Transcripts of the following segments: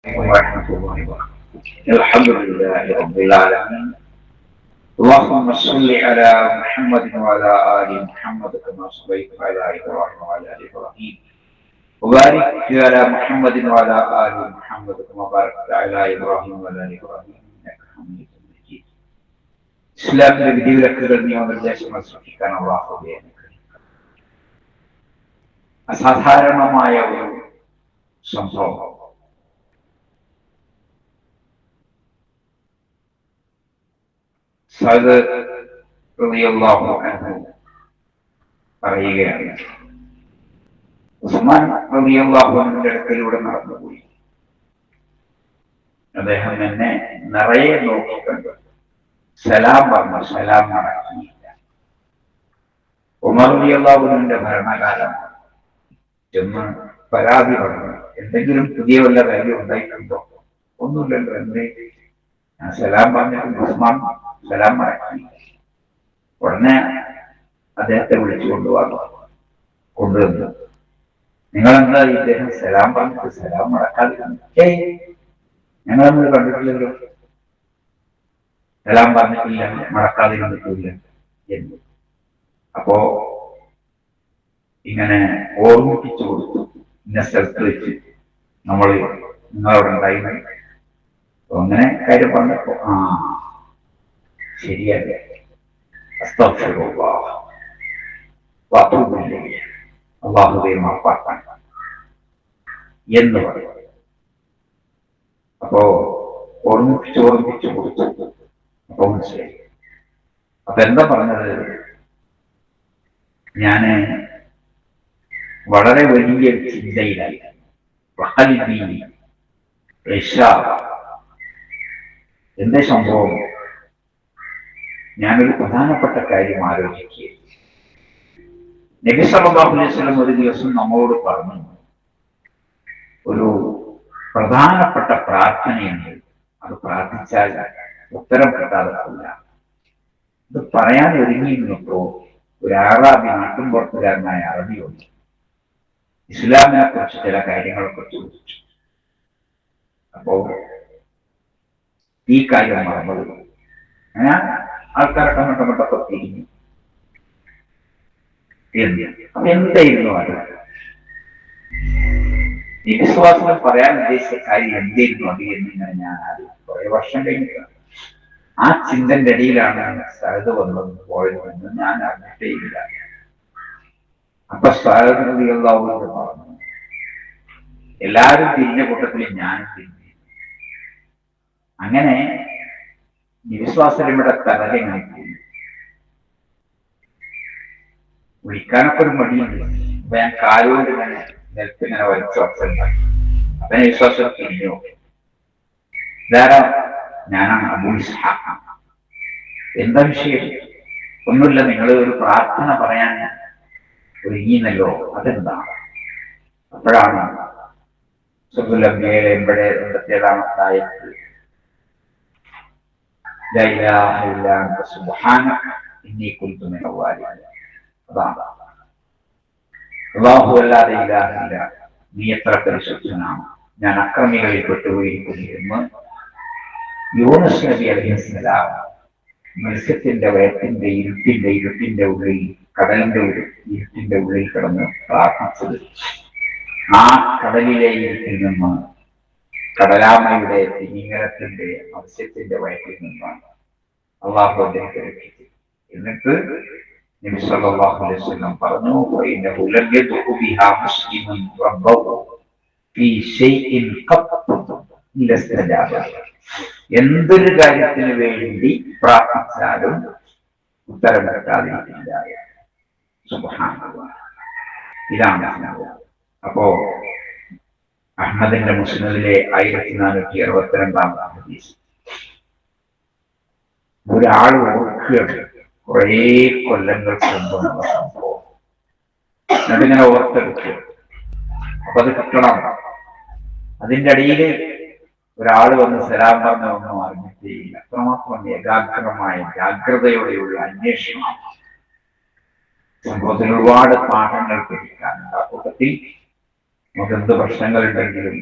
ورحمة الله وبركاته. الحمد لله رب العالمين. اللهم صل على محمد وعلى آل محمد كما صليت على إبراهيم وعلى آل إبراهيم وبارك على محمد وعلى آل محمد كما باركت على إبراهيم وعلى آل إبراهيم إنك حميد مجيد. ഇസ്ലാമിന്റെ വിധിവിലക്കുകൾ നിയമനിർദ്ദേശങ്ങൾ സൃഷ്ടിക്കാൻ അല്ലാഹു അനുഗ്രഹിക്കട്ടെ. അസാധാരണമായ ഒരു സംഭവം സഅദ് റളിയല്ലാഹു അൻഹു പറയുകയാണ്. ഉസ്മാൻ റളിയല്ലാഹു അൻഹുവിന്റെ അടുക്കലൂടെ നടന്നുപോയി. അദ്ദേഹം എന്നെ നിറയെ നോക്കിക്കണ്ടു. സലാം പറഞ്ഞു, സലാം നടക്കിയില്ല. ഉമർ റളിയല്ലാഹു അൻഹുവിന്റെ ഭരണകാലം ചെന്ന് പരാതി പറഞ്ഞു, എന്തെങ്കിലും പുതിയ വല്ല കാര്യം ഉണ്ടായിട്ടുണ്ടോ? ഒന്നുമില്ലല്ലോ, എന്തേ? ഞാൻ സലാം പറഞ്ഞിട്ട് ഉസ്മാൻ സലാം മടക്കി. ഉടനെ അദ്ദേഹത്തെ വിളിച്ചു കൊണ്ടുവന്നു. നിങ്ങളെന്താ ഇദ്ദേഹം സലാം പറഞ്ഞിട്ട് സലാം മടക്കാതിരുന്നു? ഞങ്ങളൊന്നും കണ്ടിട്ടില്ലല്ലോ, സലാം പറഞ്ഞിട്ടില്ല, മടക്കാതിരുന്നിട്ടില്ല എന്ന്. അപ്പോ ഇങ്ങനെ ഓർമ്മിപ്പിച്ചു കൊടുത്തു, ഇന്ന സ്ഥലത്ത് വെച്ച് നിങ്ങളവിടെ ഉണ്ടായിരുന്നു. അങ്ങനെ കാര്യം പറഞ്ഞപ്പോ ശരിയല്ലേ, അല്ലാഹുവേ മാപ്പാക്കാൻ എന്ന് പറയും. അപ്പോ ഓർമ്മിപ്പിച്ചു കൊടുത്തു. അപ്പൊ മനസ്സിലായി. അപ്പൊ എന്താ പറഞ്ഞത്? ഞാന് വളരെ വലിയ ചിന്തയിലായി. എന്റെ സംഭവം, ഞാനൊരു പ്രധാനപ്പെട്ട കാര്യം ആലോചിക്കുക. നബി സല്ലല്ലാഹു അലൈഹി വസല്ലം ഒരു ദിവസം നമ്മളോട് പറഞ്ഞു, ഒരു പ്രധാനപ്പെട്ട പ്രാർത്ഥനയുണ്ട്, അത് പ്രാർത്ഥിച്ചാൽ ഉത്തരം കിട്ടാതില്ല. ഇത് പറയാൻ ഒരുങ്ങിയിരുന്നപ്പോ ഒരു അറബി, നാട്ടുംപുറത്തുകാരനായ അറബിയുണ്ട്. ഇസ്ലാമിനെ കുറിച്ച് ചില കാര്യങ്ങളൊക്കെ ചോദിച്ചു. അപ്പോ ഈ കാര്യം മറന്നത് ഞാൻ ആൾക്കാരൊക്കെ അങ്ങോട്ടൊക്കെ തിരിഞ്ഞു. അപ്പൊ എന്തായിരുന്നു അത്? ഈ വിശ്വാസം പറയാൻ ഉദ്ദേശിച്ച കാര്യം എന്തായിരുന്നു അത് എന്നിങ്ങനെ ഞാൻ കുറെ വർഷം കഴിഞ്ഞിട്ടാണ് ആ ചിന്തന്റെ ഇടയിലാണ് സഅദ് വന്നത് പോയതെന്ന് ഞാൻ അറിഞ്ഞിട്ടേയില്ല. അപ്പൊ സഅദ് റളിയല്ലാഹു അൻഹു പറഞ്ഞു, എല്ലാവരും തിരിഞ്ഞ കൂട്ടത്തിൽ ഞാനും തിരിഞ്ഞു. അങ്ങനെ വിശ്വാസയുടെ തലകെങ്ങനെ പോയി. വിളിക്കാനൊക്കെ ഒരു മടിയുണ്ട്. അപ്പൊ ഞാൻ കാലുകൊണ്ട് ഇങ്ങനെ നിലത്തിങ്ങനെ വലിച്ചു ഒച്ചുണ്ടാക്കി. അപ്പൊ ഞാൻ വിശ്വാസം തിരിഞ്ഞു. ഇതാരാ? ഞാനാണ് അബൂ ഇസ്ഹാഖ്. എന്താ വിഷയം? ഒന്നുമില്ല, നിങ്ങൾ ഒരു പ്രാർത്ഥന പറയാൻ ഒരുങ്ങിയെന്നല്ലോ, അതെന്താണ്? അപ്പോഴാണ് സൂറത്തുൽ അംബിയയിലെ 87-ാമത്തെ ആയത്ത്, ലാ ഇലാഹ ഇല്ലാ അൻത സുബ്ഹാനക ഇന്നി കുൻതു മിനൽ ളാലിമീൻ. അതാണ് അല്ലാഹു അല്ലാതെ ഇലാഹില്ല, നീ എത്ര പരിശുദ്ധനാണ്, ഞാൻ അക്രമികളിൽ പെട്ടുപോയിരിക്കുന്നു എന്ന് യൂനുസ് നബി അലൈഹിസ്സലാം മത്സ്യത്തിന്റെ വയറ്റിന്റെ ഇരുട്ടിന്റെ ഉള്ളിൽ, കടലിന്റെ ഇരുട്ടിന്റെ ഉള്ളിൽ കിടന്ന് പ്രാർത്ഥിച്ചത്. ആ കടലിലെ ഇരുട്ടിൽ നിന്ന്, കടലാമയുടെ തിമിംഗലത്തിന്റെ മത്സ്യത്തിന്റെ വയറ്റിൽ നിന്നാണ് അല്ലാഹു അദ്ദേഹത്തെ രക്ഷിച്ചത്. എന്നിട്ട് നബി സല്ലല്ലാഹു അലൈഹി വസല്ലം പറഞ്ഞു, ഫഇന്നഹു ലം യദ്ഉ ബിഹാ മുസ്ലിമുൻ റബ്ബഹു ഫീ ശൈഇൻ ഖത്ത് ഇല്ലാ ഇസ്തജാബ. എന്തൊരു കാര്യത്തിന് വേണ്ടി പ്രാർത്ഥിച്ചാലും ഉത്തരം കിട്ടാതിരിക്കില്ല. സുബ്ഹാനല്ലാഹ്. ഇതാണ്. അപ്പോ അഹ്മദിന്റെ മുസ്നദിലെ 1462 ഹദീസ്, ഒരാൾ ഓർക്കുകയാണ് കുറേ കൊല്ലങ്ങൾക്ക് മുമ്പ് നമ്മുടെ സംഭവം. എന്നിട്ടിങ്ങനെ ഓർത്തെടുക്കുക. അപ്പൊ അത് കിട്ടണം. അതിന്റെ അടിയില് ഒരാൾ വന്ന് സലാം പറഞ്ഞൊന്നും അറിഞ്ഞിട്ടേയില്ല. അത്രമാത്രം ഏകാഗ്രമായ ജാഗ്രതയോടെയുള്ള അന്വേഷണം. സംഭവത്തിൽ ഒരുപാട് പാഠങ്ങൾ പഠിക്കാനുണ്ട്. ആ കൂട്ടത്തിൽ നമുക്ക് എന്ത് പ്രശ്നങ്ങളുണ്ടെങ്കിലും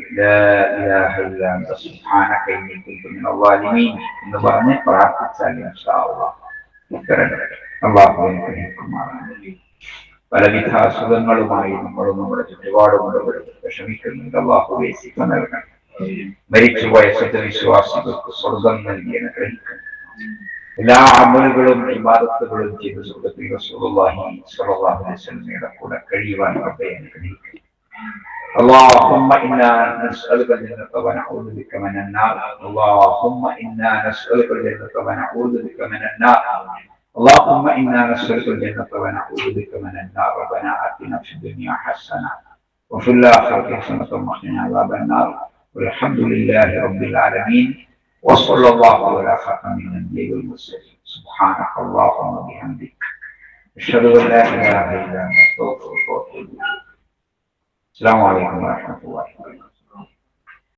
എന്ന് പറഞ്ഞ് പ്രാർത്ഥിച്ചാൽ അള്ളാഹു അനുഗ്രഹിക്കുമാറാണ്. പലവിധ അസുഖങ്ങളുമായി നമ്മളും നമ്മുടെ ചുറ്റുപാടുമുള്ളവരും വിഷമിക്കുന്നുണ്ട്. അള്ളാഹു ശിഫ നൽകണം. മരിച്ചുപോയ സത്യവിശ്വാസികൾക്ക് സ്വർഗം നൽകി അനുഗ്രഹിക്കണം. എല്ലാ അമലുകളും ഇബാദത്തുകളും ചെയ്ത് സുഹൃത്തുക്കൾ റസൂലുള്ളാഹി സ്വല്ലല്ലാഹു അലൈഹി വസല്ലമയുടെ കൂടെ കഴിയുവാൻ റബ്ബേ അനുഗ്രഹിക്കണം. اللهم إنا نسألك الجنة ونعوذ بك من النار. اللهم إنا نسألك الجنة ونعوذ بك من النار. اللهم إنا نسألك الجنة ونعوذ بك من النار. ربنا آتنا في الدنيا حسنة وفي الآخرة حسنة وقنا عذاب النار. والحمد لله رب العالمين وصلى الله على خاتم الأنبياء والمرسلين. سبحانك اللهم وبحمدك أشهد أن لا إله إلا أنت أستغفرك وأتوب إليك. السلام عليكم ورحمة الله وبركاته.